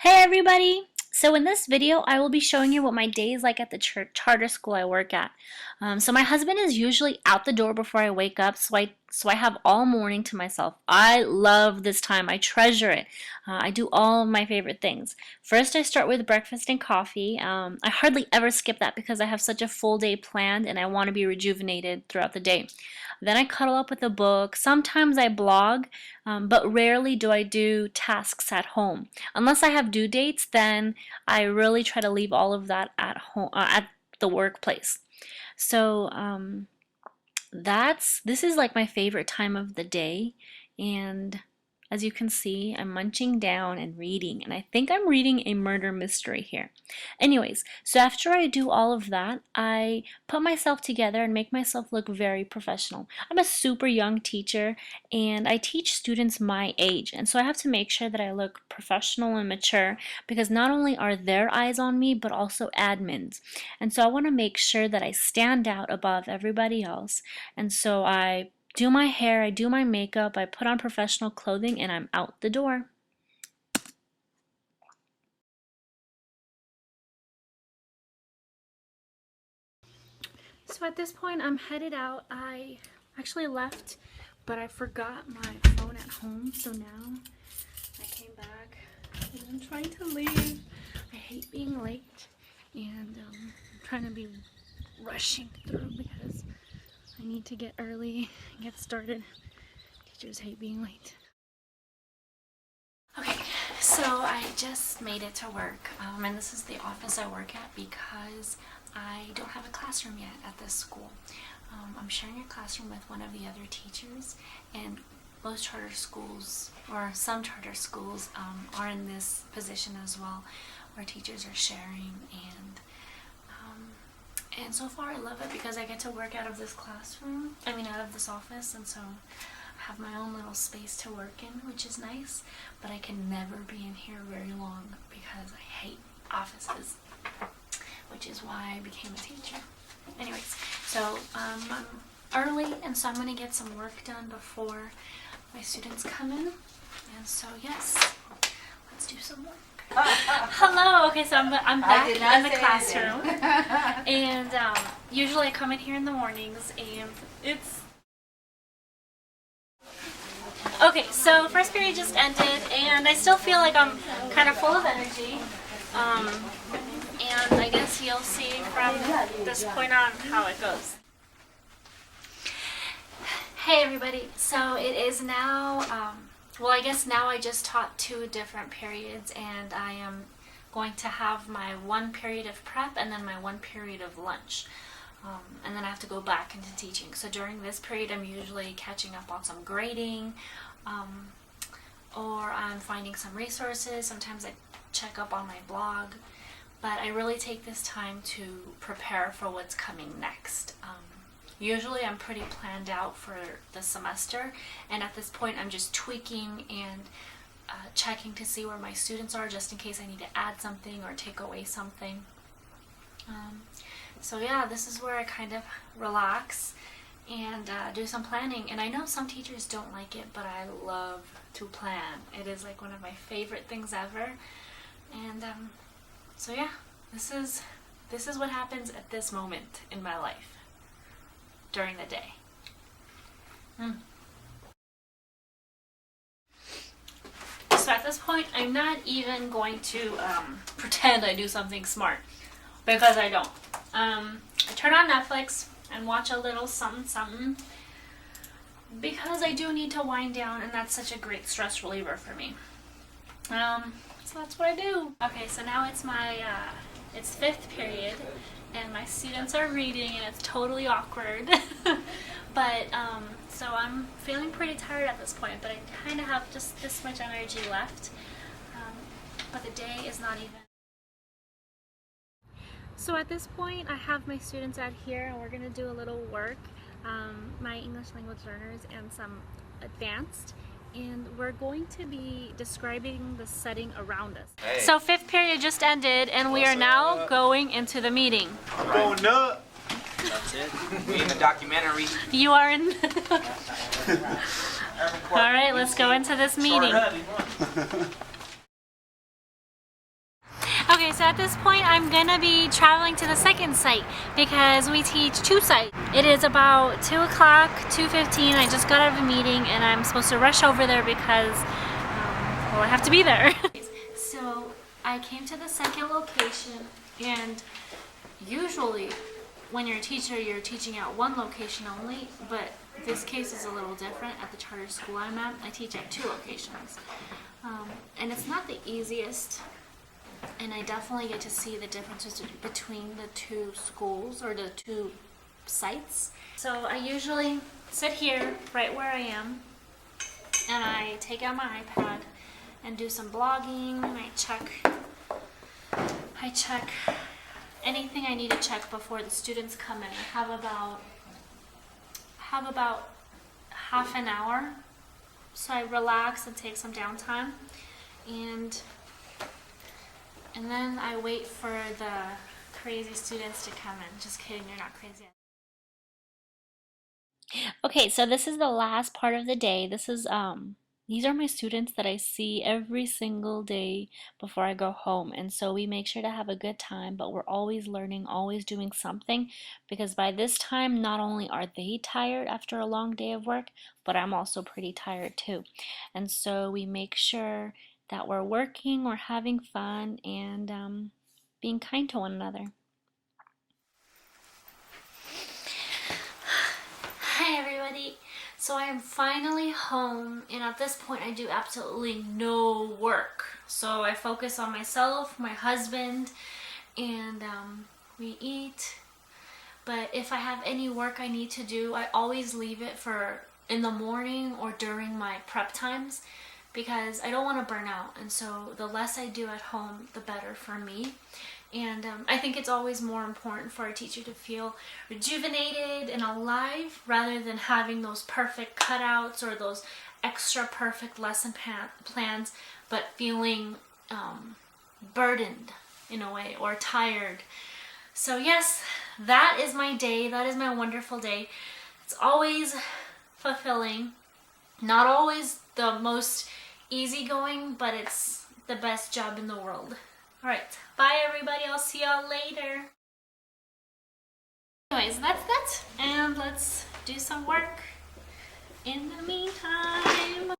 Hey everybody! So in this video, I will be showing you what my day is like at the charter school I work at. So my husband is usually out the door before I wake up, so I have all morning to myself. I love this time. I treasure it. I do all of my favorite things. First, I start with breakfast and coffee. I hardly ever skip that because I have such a full day planned and I want to be rejuvenated throughout the day. Then I cuddle up with a book. Sometimes I blog, but rarely do I do tasks at home. Unless I have due dates, then I really try to leave all of that at home, at the workplace. So this is like my favorite time of the day, and as you can see, I'm munching down and reading, and I think I'm reading a murder mystery here. Anyways, so after I do all of that, I put myself together and make myself look very professional. I'm a super young teacher, and I teach students my age, and so I have to make sure that I look professional and mature because not only are their eyes on me, but also admins. And so I want to make sure that I stand out above everybody else, and so I do my hair, I do my makeup, I put on professional clothing, and I'm out the door. So at this point, I'm headed out. I actually left, but I forgot my phone at home, so now I came back and I'm trying to leave. I hate being late, and I'm trying to be rushing through because I need to get early and get started. Teachers hate being late. Okay, so I just made it to work, and this is the office I work at because I don't have a classroom yet at this school. I'm sharing a classroom with one of the other teachers, and most charter schools, or some charter schools, are in this position as well, where teachers are sharing, and so far I love it because I get to work out of this classroom, out of this office, and so I have my own little space to work in, which is nice, but I can never be in here very long because I hate offices, which is why I became a teacher. Anyways, so I'm early, and so I'm going to get some work done before my students come in, and so yes, let's do some work. Hello. Okay, so I'm back in the classroom, and usually I come in here in the mornings, and it's okay. So first period just ended, and I still feel like I'm kind of full of energy. And I guess you'll see from this point on how it goes. Hey everybody. So it is now. Well, I guess now I just taught 2 different periods, and I am going to have my 1 period of prep and then my 1 period of lunch. And then I have to go back into teaching. So during this period, I'm usually catching up on some grading, or I'm finding some resources. Sometimes I check up on my blog, but I really take this time to prepare for what's coming next. Usually I'm pretty planned out for the semester, and at this point I'm just tweaking and checking to see where my students are, just in case I need to add something or take away something. So yeah, this is where I kind of relax and do some planning. And I know some teachers don't like it, but I love to plan. It is like one of my favorite things ever. And so yeah, this is what happens at this moment in my life during the day. So at this point, I'm not even going to pretend I do something smart, because I don't. I turn on Netflix and watch a little something because I do need to wind down, and that's such a great stress reliever for me. So that's what I do. Okay, so now it's my it's 5th period, and my students are reading, and it's totally awkward. But so I'm feeling pretty tired at this point, but I kind of have just this much energy left. But the day is not even. So at this point, I have my students out here, and we're going to do a little work, my English language learners and some advanced, and we're going to be describing the setting around us. Hey. So 5th period just ended, and we are now going into the meeting. Going up. That's it. We in the documentary. You are in. All right, let's go into this meeting. Okay, so at this point I'm gonna be traveling to the second site because we teach 2 sites. It is about 2 o'clock, 2:15. I just got out of a meeting and I'm supposed to rush over there because, well, I have to be there. So I came to the second location, and usually when you're a teacher, you're teaching at one location only, but this case is a little different. At the charter school I'm at, I teach at 2 locations. And it's not the easiest, and I definitely get to see the differences between the 2 schools or the 2 sites. So I usually sit here right where I am, and I take out my iPad and do some blogging, and I check anything I need to check before the students come in. I have about half an hour, so I relax and take some downtime, and then I wait for the crazy students to come in. Just kidding, they're not crazy. Okay, so this is the last part of the day. These are my students that I see every single day before I go home. And so we make sure to have a good time, but we're always learning, always doing something, because by this time, not only are they tired after a long day of work, but I'm also pretty tired too. And so we make sure that we're working, we're having fun, and being kind to one another. Hi everybody. So I am finally home, and at this point I do absolutely no work. So I focus on myself, my husband, and we eat. But if I have any work I need to do, I always leave it for in the morning or during my prep times, because I don't want to burn out. And so the less I do at home, the better for me. And I think it's always more important for a teacher to feel rejuvenated and alive rather than having those perfect cutouts or those extra perfect lesson plans, but feeling burdened in a way, or tired. So yes, that is my day. That is my wonderful day. It's always fulfilling. Not always the most easygoing, but it's the best job in the world. Alright, bye everybody, I'll see y'all later. Anyways, that's that, and let's do some work in the meantime.